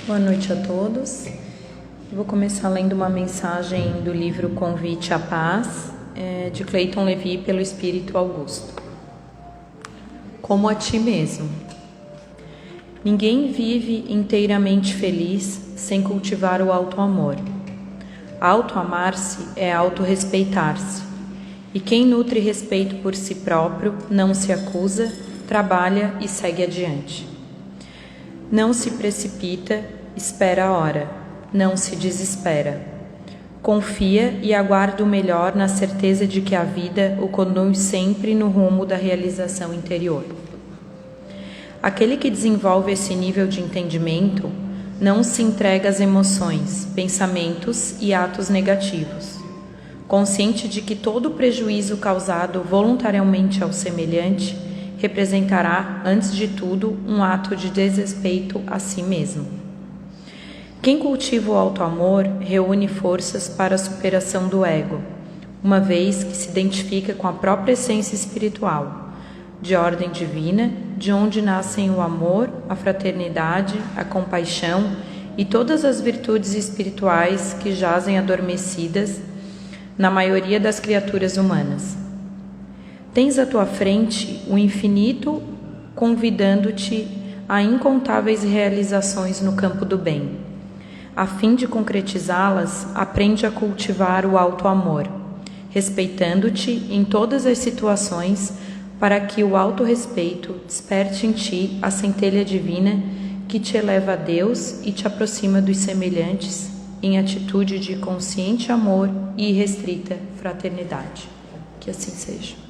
Boa noite a todos. Vou começar lendo uma mensagem do livro Convite à Paz, de Clayton Levy, pelo Espírito Augusto. Como a ti mesmo. Ninguém vive inteiramente feliz sem cultivar o auto-amor. Auto-amar-se é auto-respeitar-se. E quem nutre respeito por si próprio não se acusa, trabalha e segue adiante. Não se precipita, espera a hora, não se desespera. Confia e aguarda o melhor na certeza de que a vida o conduz sempre no rumo da realização interior. Aquele que desenvolve esse nível de entendimento não se entrega às emoções, pensamentos e atos negativos. Consciente de que todo prejuízo causado voluntariamente ao semelhante representará, antes de tudo, um ato de desrespeito a si mesmo. Quem cultiva o auto-amor reúne forças para a superação do ego, uma vez que se identifica com a própria essência espiritual, de ordem divina, de onde nascem o amor, a fraternidade, a compaixão e todas as virtudes espirituais que jazem adormecidas na maioria das criaturas humanas. Tens à tua frente o infinito convidando-te a incontáveis realizações no campo do bem. A fim de concretizá-las, aprende a cultivar o auto-amor, respeitando-te em todas as situações, para que o auto-respeito desperte em ti a centelha divina que te eleva a Deus e te aproxima dos semelhantes em atitude de consciente amor e irrestrita fraternidade. Que assim seja.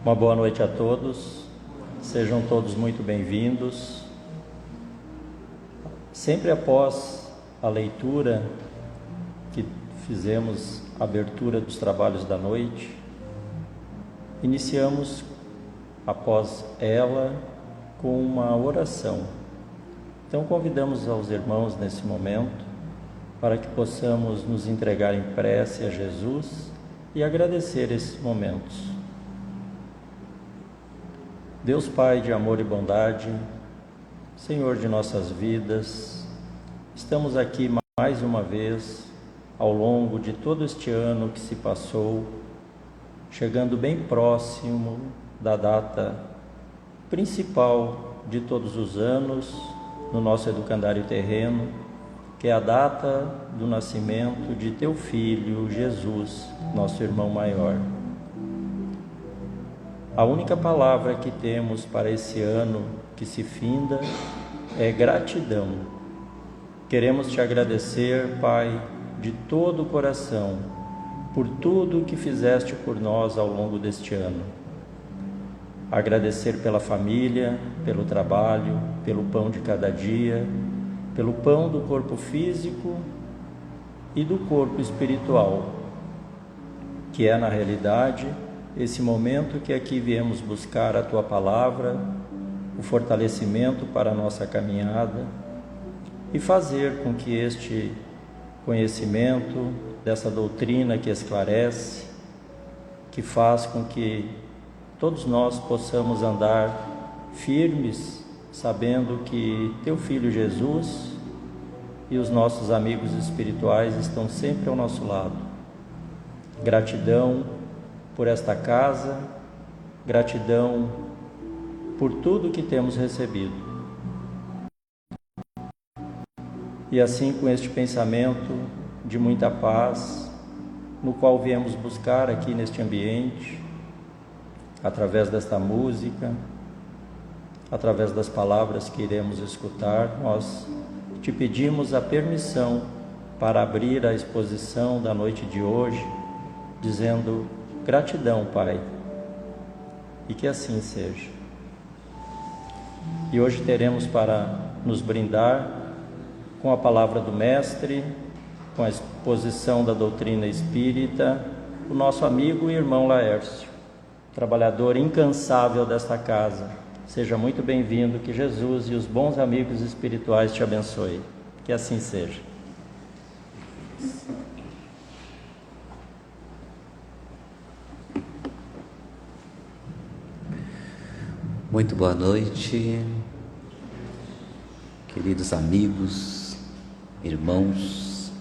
Uma boa noite a todos, sejam todos muito bem-vindos. Sempre após a leitura que fizemos, a abertura dos trabalhos da noite, iniciamos após ela com uma oração. Então convidamos aos irmãos nesse momento para que possamos nos entregar em prece a Jesus e agradecer esses momentos. Deus Pai de amor e bondade, Senhor de nossas vidas, estamos aqui mais uma vez, ao longo de todo este ano que se passou, chegando bem próximo da data principal de todos os anos no nosso educandário terreno, que é a data do nascimento de Teu Filho, Jesus, nosso irmão maior. A única palavra que temos para esse ano que se finda é gratidão. Queremos Te agradecer, Pai, de todo o coração, por tudo que fizeste por nós ao longo deste ano. Agradecer pela família, pelo trabalho, pelo pão de cada dia, pelo pão do corpo físico e do corpo espiritual, que é, na realidade, esse momento que aqui viemos buscar a Tua Palavra, o fortalecimento para a nossa caminhada e fazer com que este conhecimento dessa doutrina que esclarece, que faz com que todos nós possamos andar firmes, sabendo que Teu Filho Jesus e os nossos amigos espirituais estão sempre ao nosso lado. Gratidão por esta casa, gratidão por tudo que temos recebido. E assim, com este pensamento de muita paz, no qual viemos buscar aqui neste ambiente, através desta música, através das palavras que iremos escutar, nós te pedimos a permissão para abrir a exposição da noite de hoje, dizendo gratidão, Pai, e que assim seja. E hoje teremos para nos brindar com a palavra do Mestre, com a exposição da doutrina espírita, o nosso amigo e irmão Laércio, trabalhador incansável desta casa. Seja muito bem-vindo, que Jesus e os bons amigos espirituais te abençoem. Que assim seja. Muito boa noite, queridos amigos, irmãos.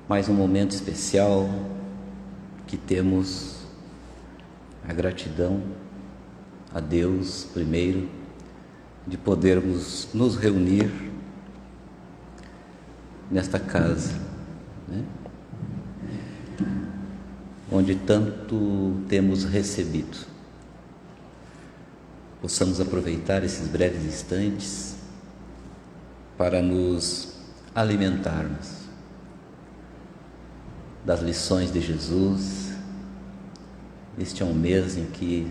Mais um momento especial que temos a gratidão a Deus, primeiro, de podermos nos reunir nesta casa, né? Onde tanto temos recebido. Possamos aproveitar esses breves instantes para nos alimentarmos das lições de Jesus. Este é um mês em que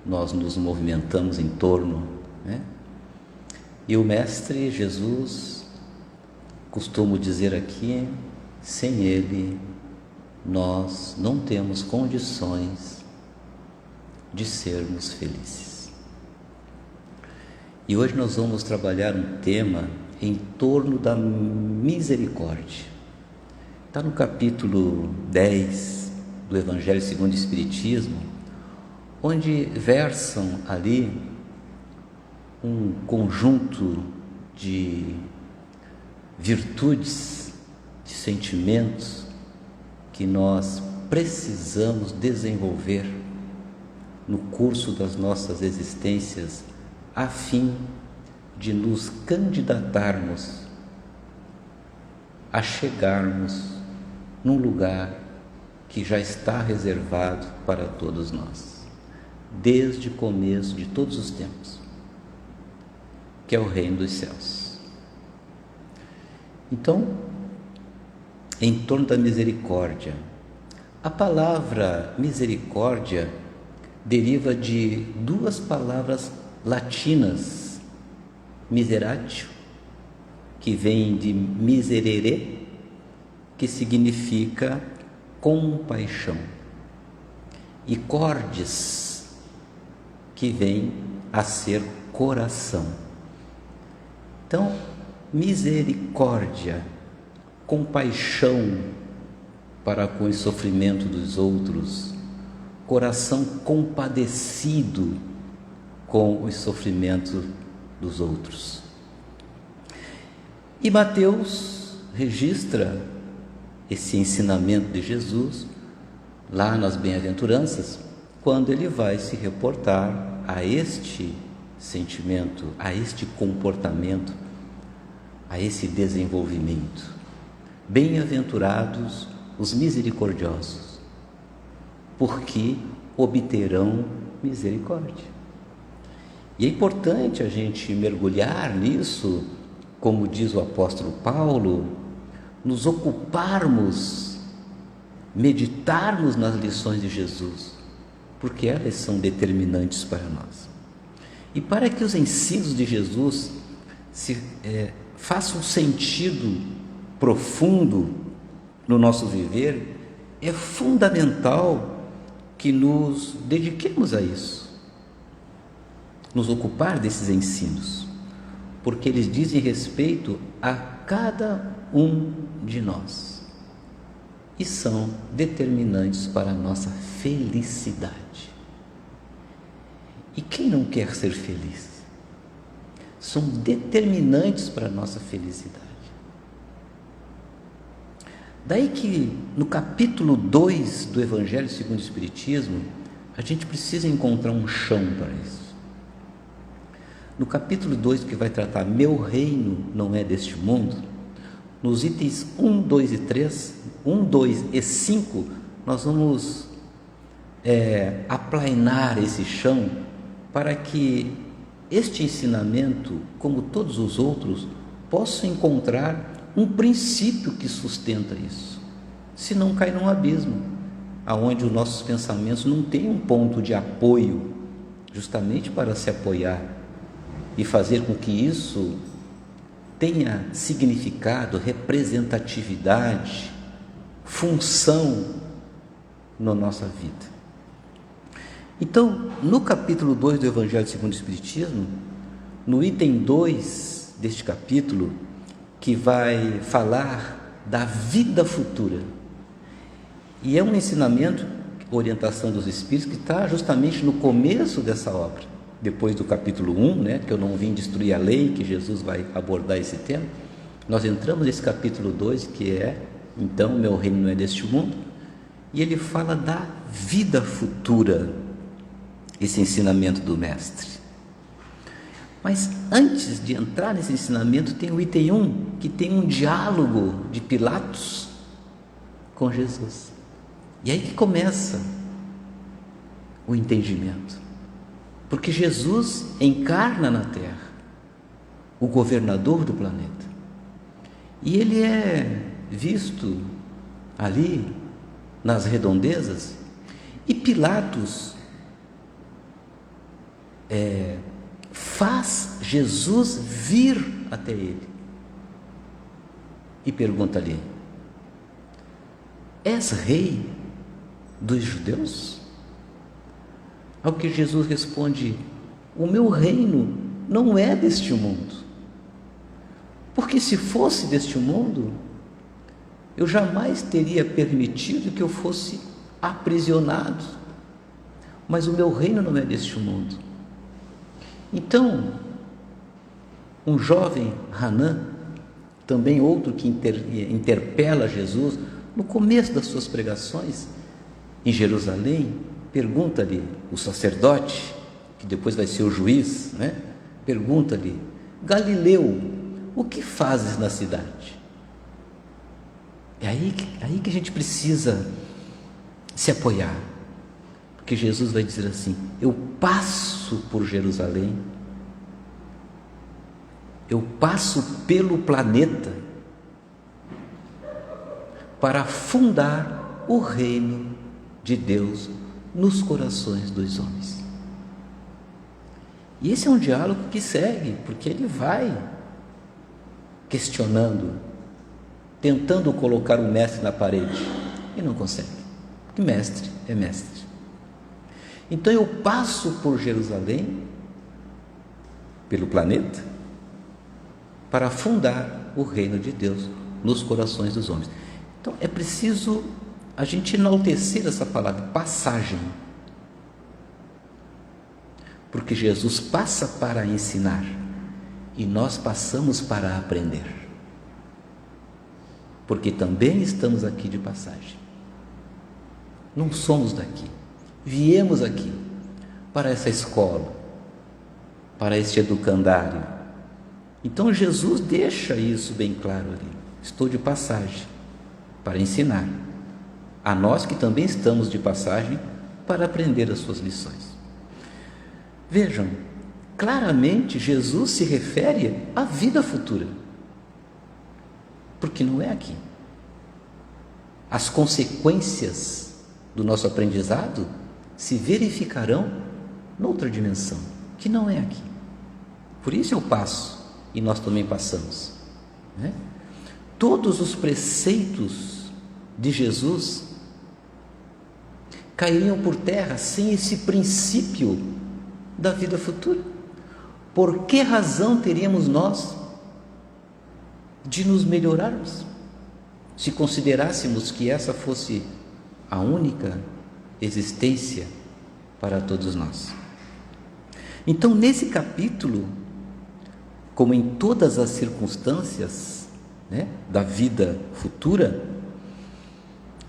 nós nos movimentamos em torno, né? E o Mestre Jesus, costumo dizer aqui, sem Ele nós não temos condições de sermos felizes. E hoje nós vamos trabalhar um tema em torno da misericórdia. Está no capítulo 10 do Evangelho segundo o Espiritismo, onde versam ali um conjunto de virtudes, de sentimentos que nós precisamos desenvolver no curso das nossas existências, a fim de nos candidatarmos a chegarmos num lugar que já está reservado para todos nós, desde o começo de todos os tempos, que é o reino dos céus. Então, em torno da misericórdia, a palavra misericórdia deriva de duas palavras latinas, miseratio, que vem de miserere, que significa compaixão, e cordis, que vem a ser coração. Então, misericórdia, compaixão para com o sofrimento dos outros, coração compadecido com os sofrimentos dos outros. E Mateus registra esse ensinamento de Jesus lá nas bem-aventuranças, quando ele vai se reportar a este sentimento, a este comportamento, a esse desenvolvimento. Bem-aventurados os misericordiosos, porque obterão misericórdia. E é importante a gente mergulhar nisso, como diz o apóstolo Paulo, nos ocuparmos, meditarmos nas lições de Jesus, porque elas são determinantes para nós. E para que os ensinos de Jesus façam sentido profundo no nosso viver, é fundamental que nos dediquemos a isso, nos ocupar desses ensinos, porque eles dizem respeito a cada um de nós e são determinantes para a nossa felicidade. E quem não quer ser feliz? São determinantes para a nossa felicidade. Daí que no capítulo 2 do Evangelho segundo o Espiritismo, a gente precisa encontrar um chão para isso. No capítulo 2, que vai tratar meu reino não é deste mundo, nos itens 1, 2 e 3, 1, 2 e 5, nós vamos aplainar esse chão para que este ensinamento, como todos os outros, possa encontrar um princípio que sustenta isso. Se não cai num abismo, aonde os nossos pensamentos não têm um ponto de apoio, justamente para se apoiar e fazer com que isso tenha significado, representatividade, função na nossa vida. Então, no capítulo 2 do Evangelho segundo o Espiritismo, no item 2 deste capítulo, que vai falar da vida futura, e é um ensinamento, orientação dos Espíritos, que está justamente no começo dessa obra, depois do capítulo 1, que eu não vim destruir a lei, que Jesus vai abordar esse tema. Nós entramos nesse capítulo 2, que é, então, meu reino não é deste mundo, e ele fala da vida futura, esse ensinamento do Mestre. Mas antes de entrar nesse ensinamento, tem o item 1, que tem um diálogo de Pilatos com Jesus. E aí que começa o entendimento. Porque Jesus encarna na Terra, o governador do planeta. E ele é visto ali nas redondezas, e Pilatos faz Jesus vir até ele e pergunta-lhe: és rei dos judeus? Ao que Jesus responde: o meu reino não é deste mundo, porque se fosse deste mundo, eu jamais teria permitido que eu fosse aprisionado, mas o meu reino não é deste mundo. Então, um jovem Hanan, também outro que interpela Jesus, no começo das suas pregações em Jerusalém, pergunta-lhe, o sacerdote, que depois vai ser o juiz, pergunta-lhe: Galileu, o que fazes na cidade? É aí que a gente precisa se apoiar, porque Jesus vai dizer assim: eu passo por Jerusalém, eu passo pelo planeta para fundar o reino de Deus nos corações dos homens. E esse é um diálogo que segue, porque ele vai questionando, tentando colocar o mestre na parede, e não consegue, porque mestre é mestre. Então eu passo por Jerusalém, pelo planeta, para fundar o reino de Deus nos corações dos homens. Então é preciso a gente enaltecer essa palavra, passagem, porque Jesus passa para ensinar e nós passamos para aprender, porque também estamos aqui de passagem, não somos daqui, viemos aqui para essa escola, para este educandário. Então Jesus deixa isso bem claro ali: estou de passagem para ensinar a nós que também estamos de passagem para aprender as suas lições. Vejam, claramente Jesus se refere à vida futura, porque não é aqui. As consequências do nosso aprendizado se verificarão noutra dimensão, que não é aqui. Por isso eu passo e nós também passamos, Todos os preceitos de Jesus cairiam por terra sem esse princípio da vida futura. Por que razão teríamos nós de nos melhorarmos se considerássemos que essa fosse a única existência para todos nós? Então, nesse capítulo, como em todas as circunstâncias da vida futura,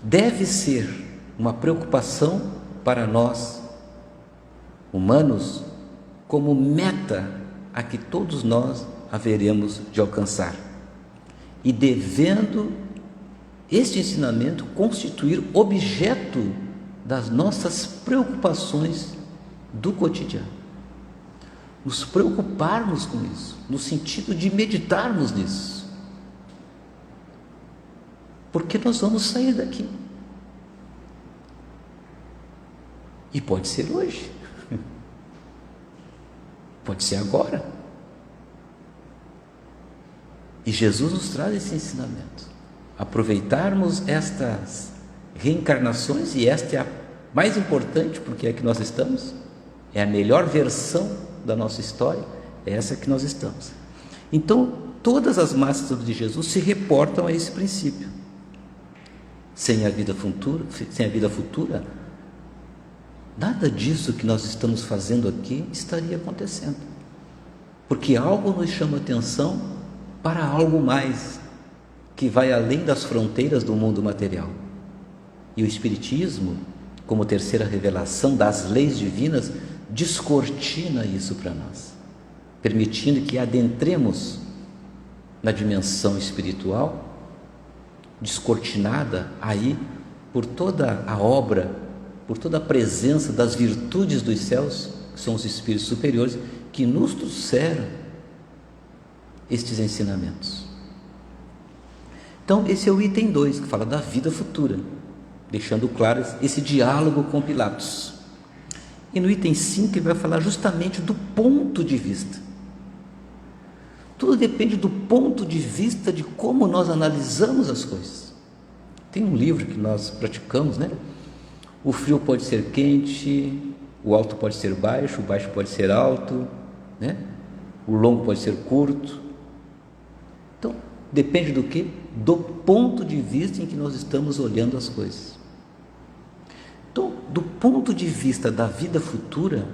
deve ser uma preocupação para nós, humanos, como meta a que todos nós haveremos de alcançar. e devendo este ensinamento constituir objeto das nossas preocupações do cotidiano. Nos preocuparmos com isso, no sentido de meditarmos nisso. Porque nós vamos sair daqui. E pode ser hoje. Pode ser agora. E Jesus nos traz esse ensinamento. Aproveitarmos estas reencarnações, e esta é a mais importante, porque é que nós estamos, é a melhor versão da nossa história, é essa que nós estamos. Então, todas as máximas de Jesus se reportam a esse princípio. Sem a vida futura, nada disso que nós estamos fazendo aqui estaria acontecendo. Porque algo nos chama atenção para algo mais, que vai além das fronteiras do mundo material. E o Espiritismo, como terceira revelação das leis divinas, descortina isso para nós, permitindo que adentremos na dimensão espiritual, descortinada aí por toda a obra, por toda a presença das virtudes dos céus, que são os espíritos superiores, que nos trouxeram estes ensinamentos. Então, esse é o item 2, que fala da vida futura, deixando claro esse diálogo com Pilatos. E no item 5 ele vai falar justamente do ponto de vista. Tudo depende do ponto de vista de como nós analisamos as coisas. Tem um livro que nós praticamos, né? O frio pode ser quente, o alto pode ser baixo, o baixo pode ser alto, né? O longo pode ser curto. Então, depende do quê? Do ponto de vista em que nós estamos olhando as coisas. Então, do ponto de vista da vida futura,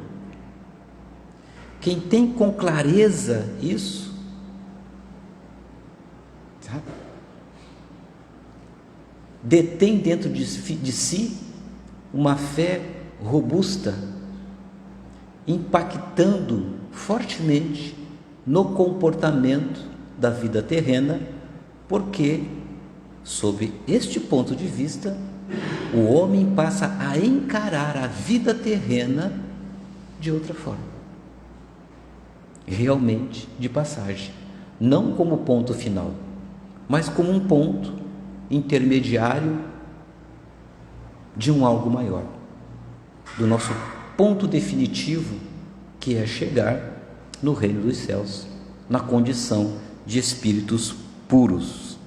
quem tem com clareza isso, sabe? Detém dentro de si uma fé robusta, impactando fortemente no comportamento da vida terrena, porque, sob este ponto de vista, o homem passa a encarar a vida terrena de outra forma, realmente de passagem, não como ponto final, mas como um ponto intermediário de um algo maior, do nosso ponto definitivo, que é chegar no reino dos céus, na condição de espíritos puros.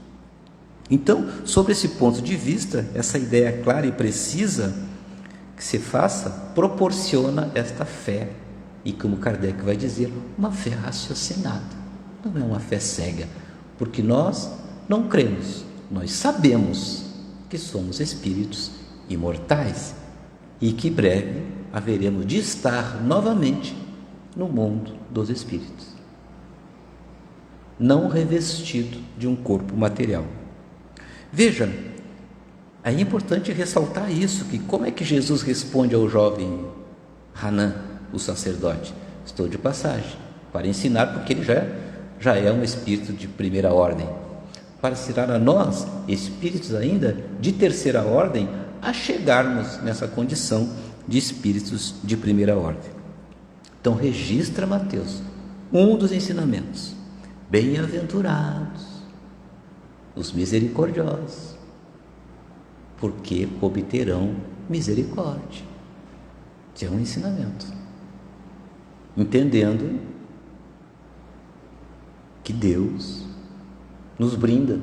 Então, sobre esse ponto de vista, essa ideia clara e precisa que se faça, proporciona esta fé, e como Kardec vai dizer, uma fé raciocinada, não é uma fé cega, porque nós não cremos, nós sabemos que somos espíritos imortais e que breve haveremos de estar novamente no mundo dos espíritos, não revestido de um corpo material. Veja, é importante ressaltar isso, que como é que Jesus responde ao jovem Hanan, o sacerdote? Estou de passagem, para ensinar, porque ele já é um espírito de primeira ordem, para ensinar a nós, espíritos ainda de terceira ordem, a chegarmos nessa condição de espíritos de primeira ordem. Então registra Mateus um dos ensinamentos: bem-aventurados os misericordiosos, porque obterão misericórdia. Isso é um ensinamento, entendendo que Deus nos brinda,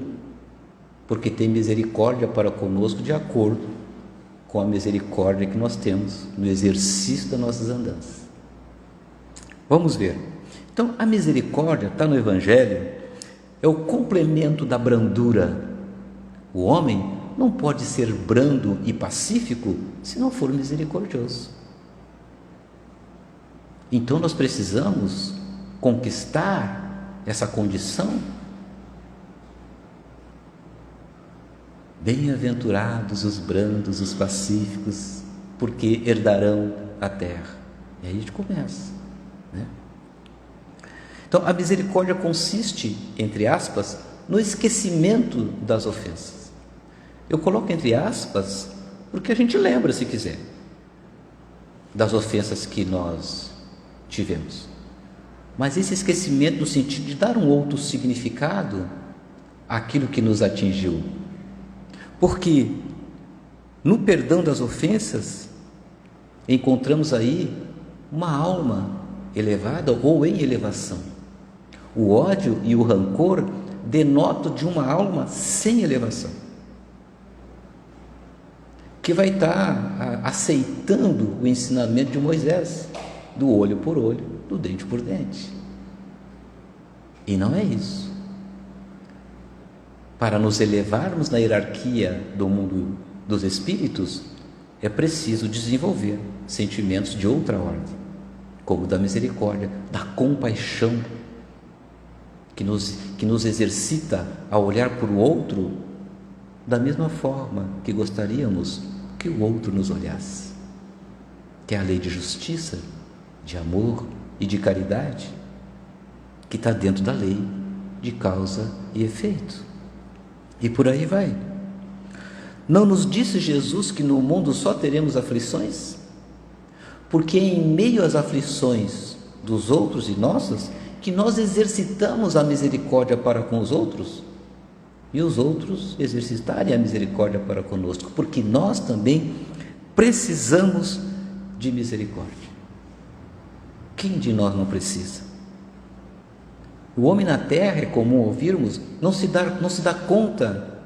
porque tem misericórdia para conosco de acordo com a misericórdia que nós temos no exercício das nossas andanças. Vamos ver. Então, a misericórdia está no Evangelho, é o complemento da brandura. O homem não pode ser brando e pacífico se não for misericordioso. Então, nós precisamos conquistar essa condição. Bem-aventurados os brandos, os pacíficos, porque herdarão a terra. E aí a gente começa, né? Então, a misericórdia consiste, entre aspas, no esquecimento das ofensas. Eu coloco entre aspas, porque a gente lembra, se quiser, das ofensas que nós tivemos. Mas esse esquecimento no sentido de dar um outro significado àquilo que nos atingiu. Porque no perdão das ofensas, encontramos aí uma alma elevada ou em elevação. O ódio e o rancor denotam de uma alma sem elevação, que vai estar aceitando o ensinamento de Moisés, do olho por olho, do dente por dente. E não é isso. Para nos elevarmos na hierarquia do mundo dos espíritos, é preciso desenvolver sentimentos de outra ordem, como da misericórdia, da compaixão, que nos exercita a olhar para o outro da mesma forma que gostaríamos que o outro nos olhasse, que é a lei de justiça, de amor e de caridade, que está dentro da lei de causa e efeito. E por aí vai. Não nos disse Jesus que no mundo só teremos aflições? Porque em meio às aflições dos outros e nossas, que nós exercitamos a misericórdia para com os outros, e os outros exercitarem a misericórdia para conosco, porque nós também precisamos de misericórdia. Quem de nós não precisa? O homem na terra, é comum ouvirmos, não se dá conta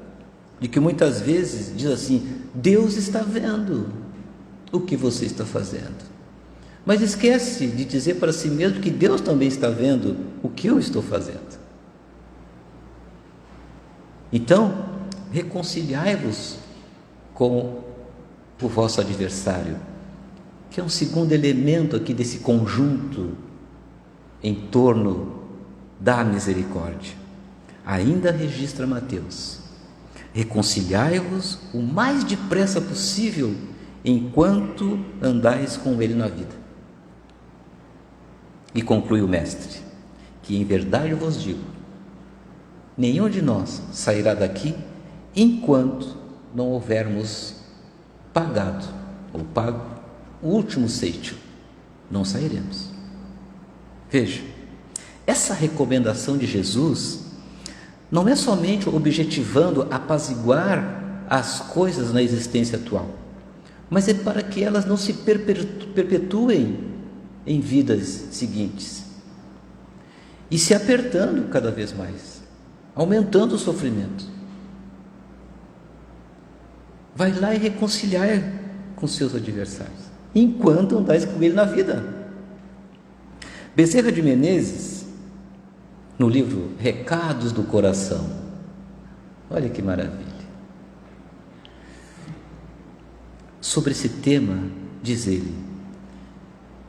de que muitas vezes diz assim: Deus está vendo o que você está fazendo, mas esquece de dizer para si mesmo que Deus também está vendo o que eu estou fazendo. Então, reconciliai-vos com o vosso adversário, que é um segundo elemento aqui desse conjunto em torno da misericórdia. Ainda registra Mateus: reconciliai-vos o mais depressa possível, enquanto andais com ele na vida. E conclui o mestre, que em verdade eu vos digo, nenhum de nós sairá daqui enquanto não houvermos pagado ou pago o último cêntimo. Não sairemos. Veja, essa recomendação de Jesus não é somente objetivando apaziguar as coisas na existência atual, mas é para que elas não se perpetuem em vidas seguintes e se apertando cada vez mais, aumentando o sofrimento. Vai lá e reconciliar com seus adversários, enquanto andais com ele na vida. Bezerra de Menezes, no livro Recados do Coração, olha que maravilha, sobre esse tema diz ele: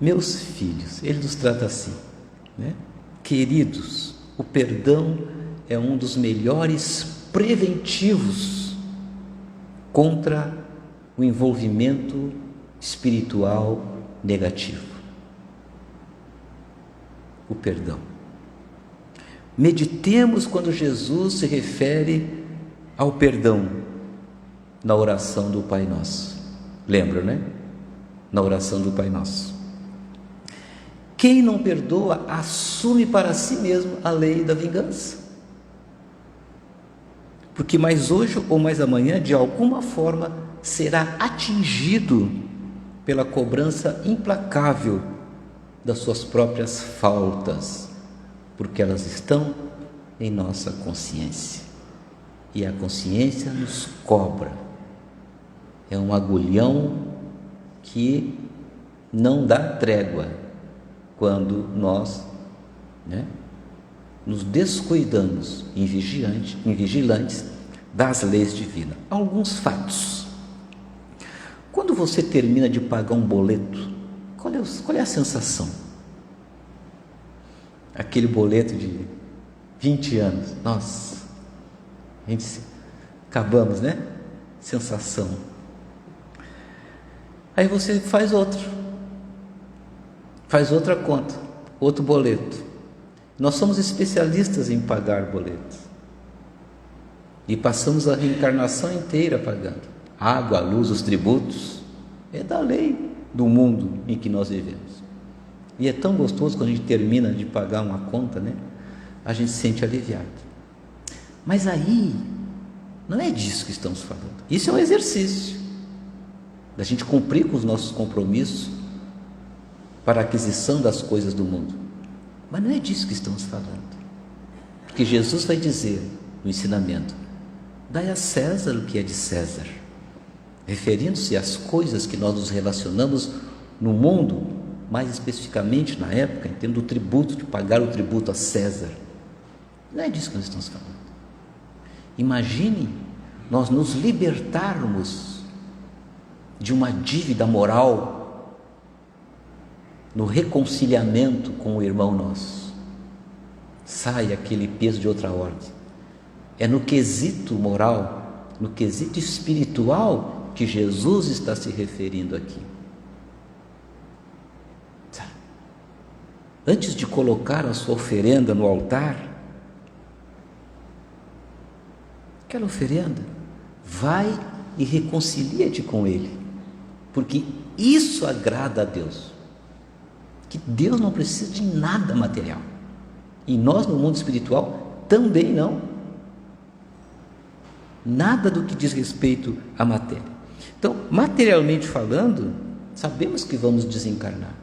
meus filhos, ele nos trata assim, né? Queridos, o perdão é um dos melhores preventivos contra o envolvimento espiritual negativo. O perdão. Meditemos quando Jesus se refere ao perdão na oração do Pai Nosso. Lembra, né? Na oração do Pai Nosso. Quem não perdoa assume para si mesmo a lei da vingança. Porque mais hoje ou mais amanhã, de alguma forma, será atingido pela cobrança implacável das suas próprias faltas, porque elas estão em nossa consciência, e a consciência nos cobra. É um agulhão que não dá trégua quando nós, nos descuidamos em vigilantes das leis divinas. Alguns fatos. Quando você termina de pagar um boleto, qual é a sensação? Aquele boleto de 20 anos, nossa, acabamos, né? Sensação. Aí você faz outra conta, outro boleto. Nós somos especialistas em pagar boletos. E passamos a reencarnação inteira pagando. Água, luz, os tributos. É da lei do mundo em que nós vivemos. E é tão gostoso quando a gente termina de pagar uma conta, né? A gente se sente aliviado. Mas aí, não é disso que estamos falando. Isso é um exercício da gente cumprir com os nossos compromissos para a aquisição das coisas do mundo. Mas não é disso que estamos falando. Porque Jesus vai dizer no ensinamento: dai a César o que é de César, referindo-se às coisas que nós nos relacionamos no mundo, mais especificamente na época, em termos do tributo, de pagar o tributo a César. Não é disso que nós estamos falando. Imagine nós nos libertarmos de uma dívida moral no reconciliamento com o irmão nosso. Sai aquele peso de outra ordem. É no quesito moral, no quesito espiritual que Jesus está se referindo aqui. Antes de colocar a sua oferenda no altar, aquela oferenda, vai e reconcilia-te com Ele, porque isso agrada a Deus. Que Deus não precisa de nada material, e nós no mundo espiritual também não. Nada do que diz respeito à matéria. Então, materialmente falando, sabemos que vamos desencarnar.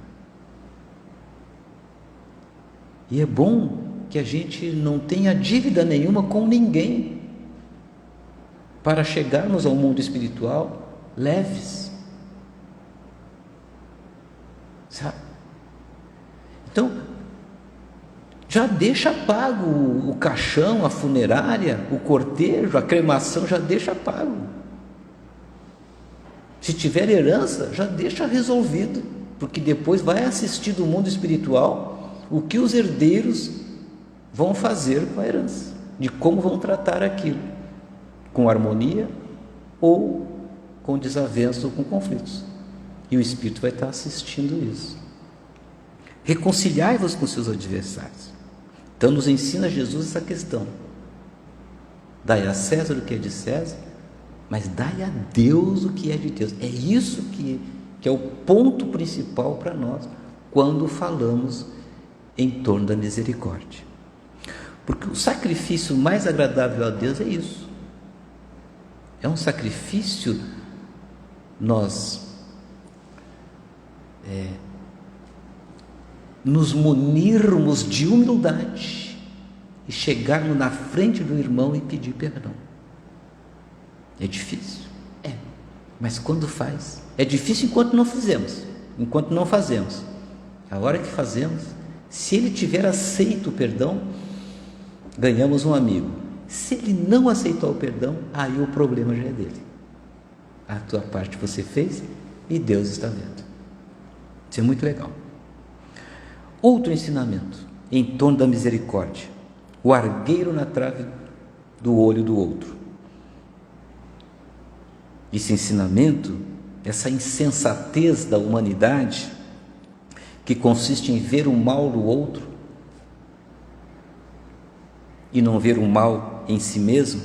E é bom que a gente não tenha dívida nenhuma com ninguém, para chegarmos ao mundo espiritual leves. Sabe? Então, já deixa pago o caixão, a funerária, o cortejo, a cremação, já deixa pago. Se tiver herança, já deixa resolvido, porque depois vai assistir do mundo espiritual o que os herdeiros vão fazer com a herança, de como vão tratar aquilo, com harmonia ou com desavenças ou com conflitos. E o Espírito vai estar assistindo isso. Reconciliai-vos com seus adversários. Então nos ensina Jesus essa questão. Dai a César o que é de César, mas dai a Deus o que é de Deus. É isso que é o ponto principal para nós quando falamos em torno da misericórdia. Porque o sacrifício mais agradável a Deus é isso. É um sacrifício nós nos munirmos de humildade e chegarmos na frente do irmão e pedir perdão. É difícil? É. Mas quando faz? É difícil enquanto não fizemos. Enquanto não fazemos. A hora que fazemos, se ele tiver aceito o perdão, ganhamos um amigo. Se ele não aceitou o perdão, aí o problema já é dele. A tua parte você fez e Deus está vendo. Isso é muito legal. Outro ensinamento em torno da misericórdia: o argueiro na trave do olho do outro. Esse ensinamento, essa insensatez da humanidade, que consiste em ver o mal do outro e não ver o mal em si mesmo,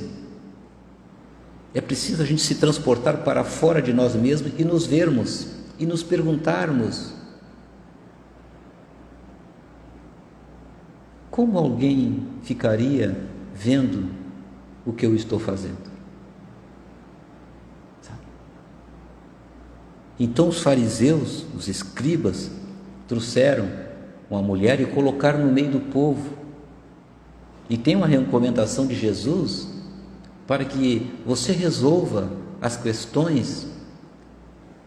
é preciso a gente se transportar para fora de nós mesmos e nos vermos e nos perguntarmos: como alguém ficaria vendo o que eu estou fazendo? Então os fariseus, os escribas, trouxeram uma mulher e colocaram no meio do povo. E tem uma recomendação de Jesus para que você resolva as questões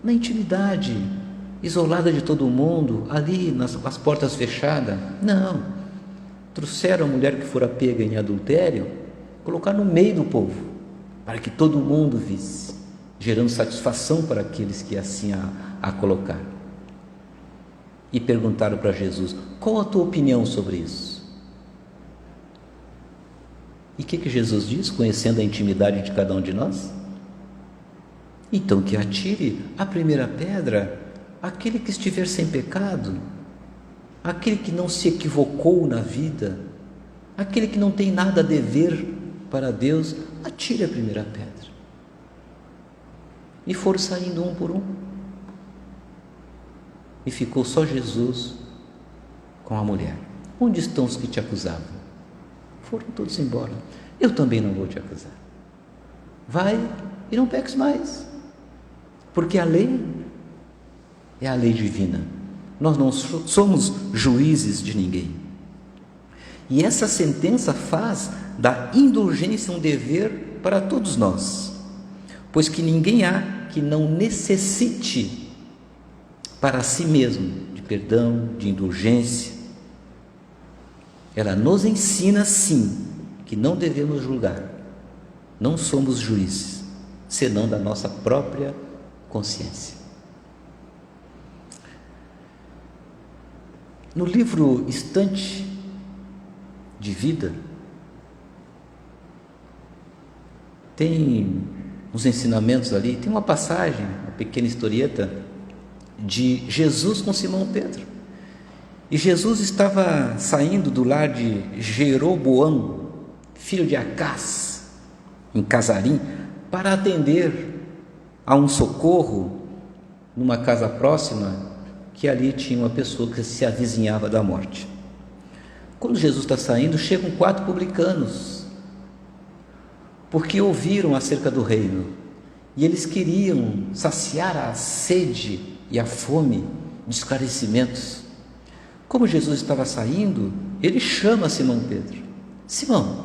na intimidade, isolada de todo mundo, ali nas portas fechadas. Não. Trouxeram a mulher que fora pega em adultério, colocaram no meio do povo, para que todo mundo visse, gerando satisfação para aqueles que assim a colocaram. E perguntaram para Jesus: qual a tua opinião sobre isso? E o que Jesus diz, conhecendo a intimidade de cada um de nós? Então que atire a primeira pedra aquele que estiver sem pecado, aquele que não se equivocou na vida, aquele que não tem nada a dever para Deus. atire a primeira pedra. E foram saindo um por um. E ficou só Jesus com a mulher. Onde estão os que te acusavam? Foram todos embora. Eu também não vou te acusar. Vai e não peques mais. Porque a lei é a lei divina. Nós não somos juízes de ninguém. E essa sentença faz da indulgência um dever para todos nós. Pois que ninguém há que não necessite para si mesmo de perdão, de indulgência. Ela nos ensina, sim, que não devemos julgar. Não somos juízes, senão da nossa própria consciência. No livro Estante de Vida, tem uns ensinamentos ali, tem uma passagem, uma pequena historieta de Jesus com Simão Pedro. E Jesus estava saindo do lar de Jeroboão, filho de Acás, em Casarim, para atender a um socorro numa casa próxima, que ali tinha uma pessoa que se avizinhava da morte. Quando Jesus está saindo, chegam 4 publicanos, porque ouviram acerca do reino, e eles queriam saciar a sede e a fome de esclarecimentos. Como Jesus estava saindo, ele chama Simão Pedro: Simão,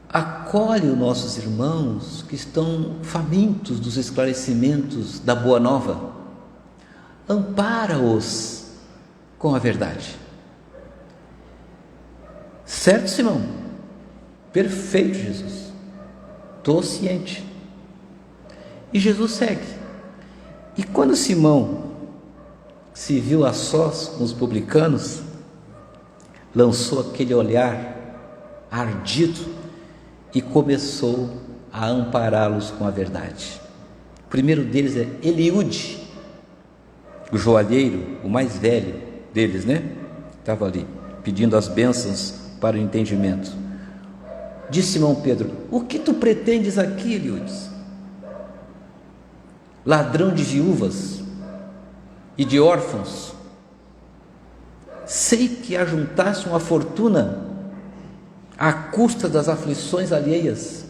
acolhe os nossos irmãos que estão famintos dos esclarecimentos da boa nova, ampara-os com a verdade. Certo, Simão? Perfeito, Jesus. Estou ciente. E Jesus segue. E quando Simão se viu a sós com os publicanos, lançou aquele olhar ardido e começou a ampará-los com a verdade. O primeiro deles é Eliúde, o joalheiro, o mais velho deles, né? Estava ali, pedindo as bênçãos para o entendimento. Disse Simão Pedro: o que tu pretendes aqui, Eliúde? Ladrão de viúvas e de órfãos, sei que ajuntaste uma fortuna à custa das aflições alheias.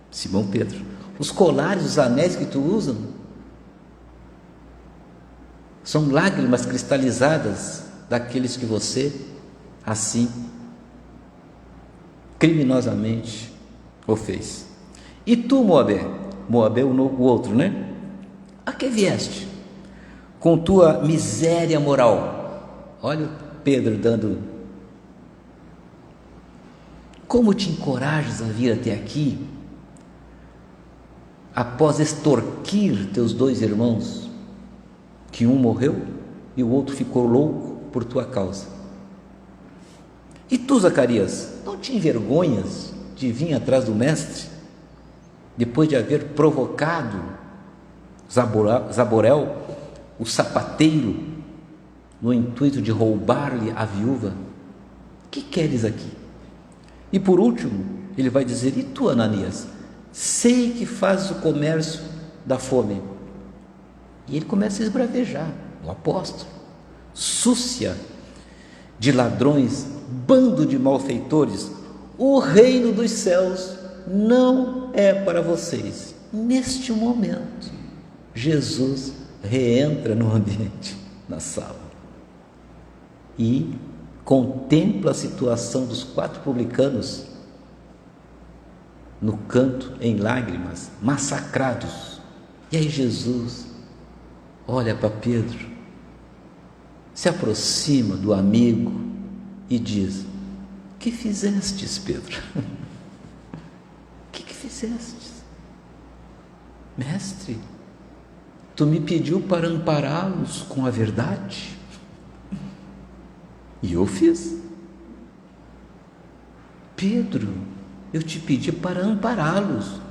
Simão Pedro: os colares, os anéis que tu usas são lágrimas cristalizadas daqueles que você, assim, criminosamente o fez. E tu, Moabé? Moabé o outro, né? A que vieste? Com tua miséria moral. Olha o Pedro dando. Como te encorajas a vir até aqui, após extorquir teus 2 irmãos, que um morreu e o outro ficou louco por tua causa? E tu, Zacarias, não te envergonhas de vir atrás do mestre, depois de haver provocado Zaborel, o sapateiro, no intuito de roubar-lhe a viúva? Que queres aqui? E por último, ele vai dizer: e tu, Ananias, sei que fazes o comércio da fome. E ele começa a esbravejar, o apóstolo: súcia de ladrões, bando de malfeitores, o reino dos céus não é para vocês. Neste momento, Jesus reentra no ambiente, na sala, e contempla a situação dos 4 publicanos no canto, em lágrimas, massacrados. E aí Jesus olha para Pedro, se aproxima do amigo e diz: que fizestes, Pedro? Que fizestes? Mestre, tu me pediu para ampará-los com a verdade, e eu fiz. Pedro, eu te pedi para ampará-los,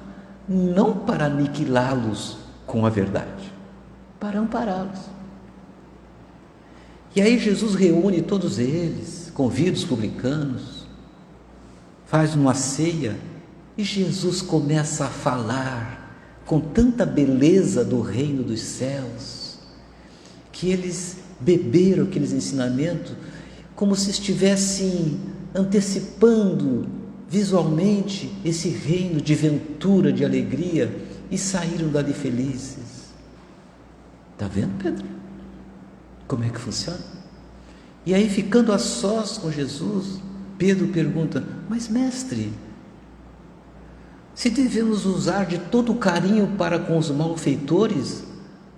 não para aniquilá-los com a verdade, para ampará-los. E aí Jesus reúne todos eles, convida os publicanos, faz uma ceia e Jesus começa a falar com tanta beleza do reino dos céus, que eles beberam aqueles ensinamentos como se estivessem antecipando visualmente esse reino de ventura, de alegria, e saíram dali felizes. Está vendo, Pedro? Como é que funciona? E aí, ficando a sós com Jesus, Pedro pergunta: mas mestre, se devemos usar de todo o carinho para com os malfeitores,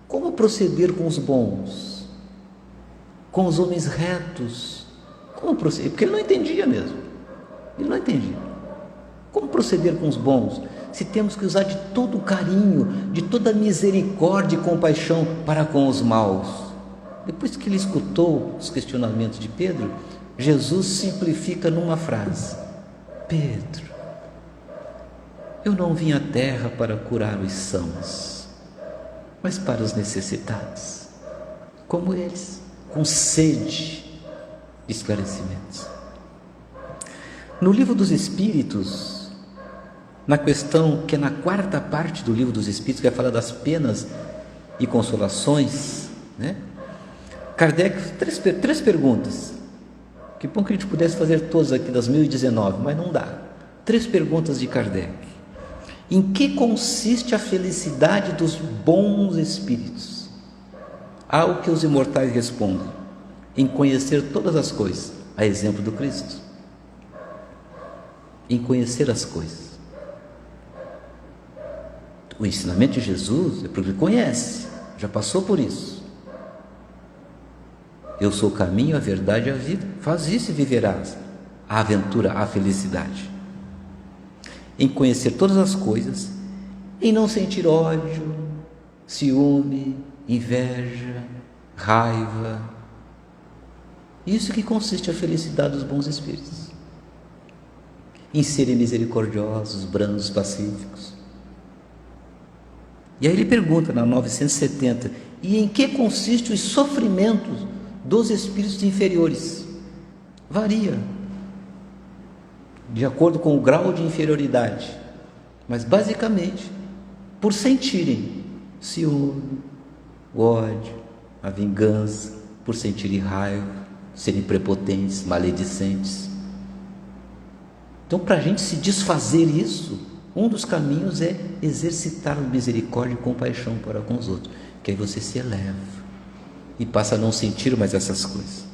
como proceder com os bons? Com os homens retos? Como proceder? Porque ele não entendia mesmo. Ele não entendia. Como proceder com os bons? Se temos que usar de todo o carinho, de toda a misericórdia e compaixão para com os maus. Depois que ele escutou os questionamentos de Pedro, Jesus simplifica numa frase: Pedro, eu não vim à terra para curar os sãos, mas para os necessitados, como eles, com sede de esclarecimentos. No Livro dos Espíritos, na questão que é na 4ª parte do Livro dos Espíritos, que vai falar das penas e consolações, né? Kardec, três perguntas. Que bom que a gente pudesse fazer todas aqui das 1019, mas não dá. 3 perguntas de Kardec. Em que consiste a felicidade dos bons espíritos? Ao que os imortais respondem: em conhecer todas as coisas, a exemplo do Cristo. Em conhecer as coisas. O ensinamento de Jesus é porque ele conhece, já passou por isso. Eu sou o caminho, a verdade e a vida. Faz isso e viverás a aventura, a felicidade. Em conhecer todas as coisas, em não sentir ódio, ciúme, inveja, raiva. Isso que consiste a felicidade dos bons espíritos. Em serem misericordiosos, brandos, pacíficos. E aí ele pergunta na 970: e em que consiste os sofrimentos dos espíritos inferiores? Varia de acordo com o grau de inferioridade, mas basicamente por sentirem ciúme, ódio, a vingança, por sentirem raiva, serem prepotentes, maledicentes. Então, para a gente se desfazer isso, um dos caminhos é exercitar a misericórdia e compaixão para com os outros, que aí você se eleva e passa a não sentir mais essas coisas.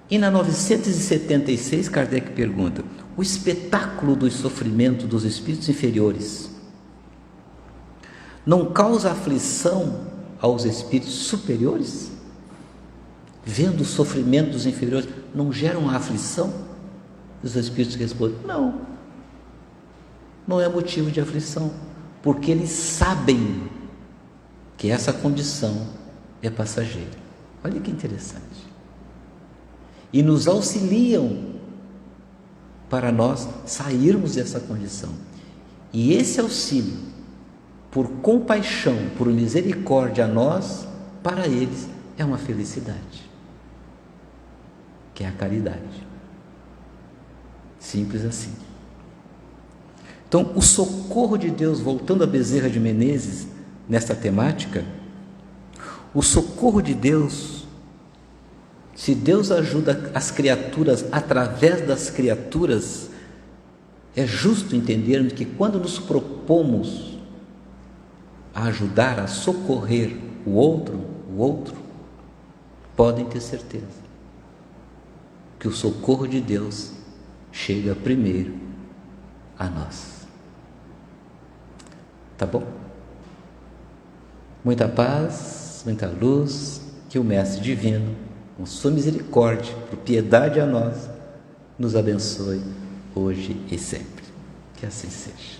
E na 976, Kardec pergunta: o espetáculo do sofrimento dos espíritos inferiores não causa aflição aos espíritos superiores? Vendo o sofrimento dos inferiores, não geram aflição? Os espíritos respondem: não, não é motivo de aflição, porque eles sabem que essa condição é passageira. Olha que interessante. E nos auxiliam para nós sairmos dessa condição. E esse auxílio, por compaixão, por misericórdia a nós, para eles, é uma felicidade, que é a caridade. Simples assim. Então, o socorro de Deus, voltando a Bezerra de Menezes, nesta temática, o socorro de Deus, se Deus ajuda as criaturas através das criaturas, é justo entendermos que quando nos propomos a ajudar, a socorrer o outro, podem ter certeza que o socorro de Deus chega primeiro a nós. Tá bom? Muita paz, muita luz, que o Mestre Divino, com sua misericórdia, por piedade a nós, nos abençoe hoje e sempre. Que assim seja.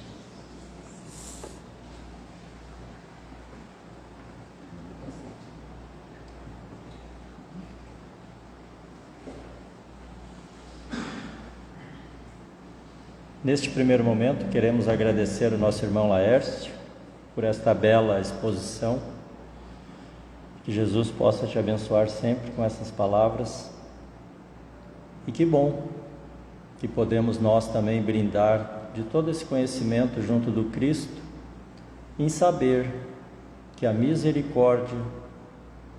Neste primeiro momento, queremos agradecer ao nosso irmão Laércio por esta bela exposição. Que Jesus possa te abençoar sempre com essas palavras. E que bom que podemos nós também brindar de todo esse conhecimento junto do Cristo, em saber que a misericórdia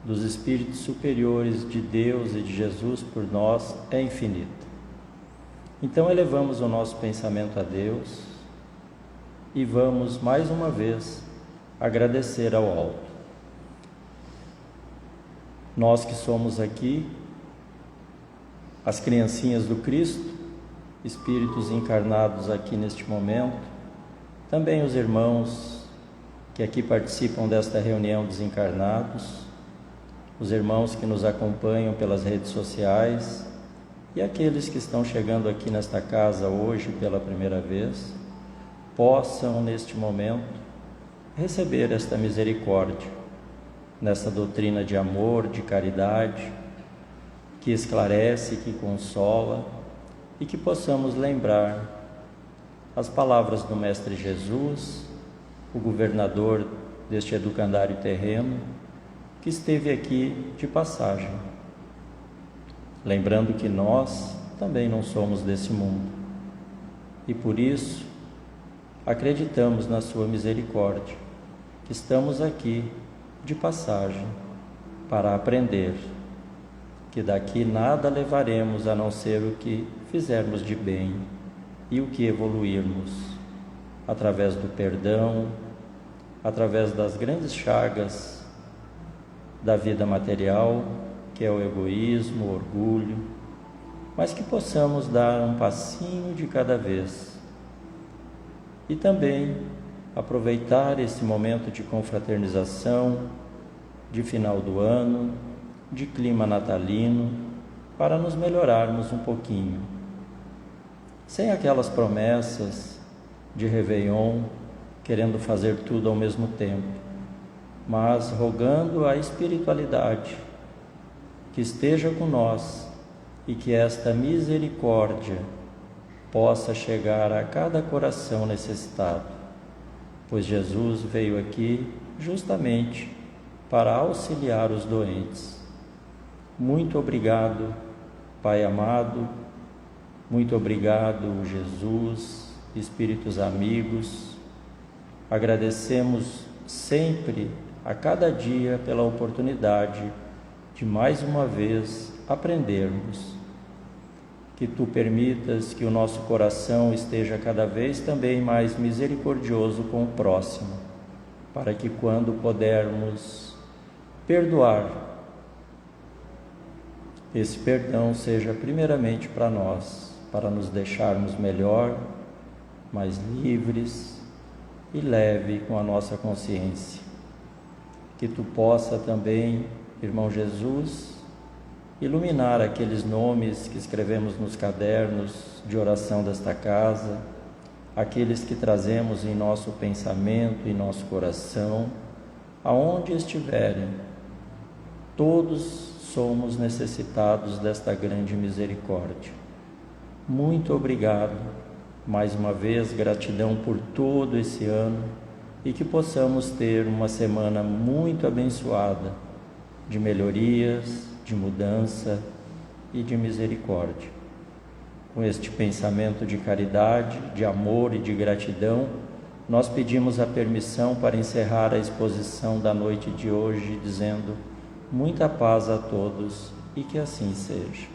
dos Espíritos superiores de Deus e de Jesus por nós é infinita. Então elevamos o nosso pensamento a Deus e vamos mais uma vez agradecer ao alto. Nós que somos aqui, as criancinhas do Cristo, espíritos encarnados aqui neste momento, também os irmãos que aqui participam desta reunião desencarnados, os irmãos que nos acompanham pelas redes sociais e aqueles que estão chegando aqui nesta casa hoje pela primeira vez, possam neste momento receber esta misericórdia, nessa doutrina de amor, de caridade, que esclarece, que consola, e que possamos lembrar as palavras do Mestre Jesus, o governador deste educandário terreno, que esteve aqui de passagem, lembrando que nós também não somos desse mundo, e por isso acreditamos na sua misericórdia, que estamos aqui de passagem para aprender, que daqui nada levaremos a não ser o que fizermos de bem e o que evoluirmos através do perdão, através das grandes chagas da vida material, que é o egoísmo, o orgulho, mas que possamos dar um passinho de cada vez e também aproveitar esse momento de confraternização, de final do ano, de clima natalino, para nos melhorarmos um pouquinho, sem aquelas promessas de Réveillon, querendo fazer tudo ao mesmo tempo, mas rogando a espiritualidade que esteja com nós e que esta misericórdia possa chegar a cada coração necessitado, pois Jesus veio aqui justamente para auxiliar os doentes. Muito obrigado, Pai amado, muito obrigado, Jesus, Espíritos amigos. Agradecemos sempre, a cada dia, pela oportunidade de mais uma vez aprendermos. Que Tu permitas que o nosso coração esteja cada vez também mais misericordioso com o próximo, para que quando pudermos perdoar, esse perdão seja primeiramente para nós, para nos deixarmos melhor, mais livres e leve com a nossa consciência. Que Tu possa também, irmão Jesus, iluminar aqueles nomes que escrevemos nos cadernos de oração desta casa, aqueles que trazemos em nosso pensamento, em nosso coração, aonde estiverem. Todos somos necessitados desta grande misericórdia. Muito obrigado, mais uma vez, gratidão por todo esse ano e que possamos ter uma semana muito abençoada de melhorias, de mudança e de misericórdia. Com este pensamento de caridade, de amor e de gratidão, nós pedimos a permissão para encerrar a exposição da noite de hoje, dizendo: muita paz a todos e que assim seja.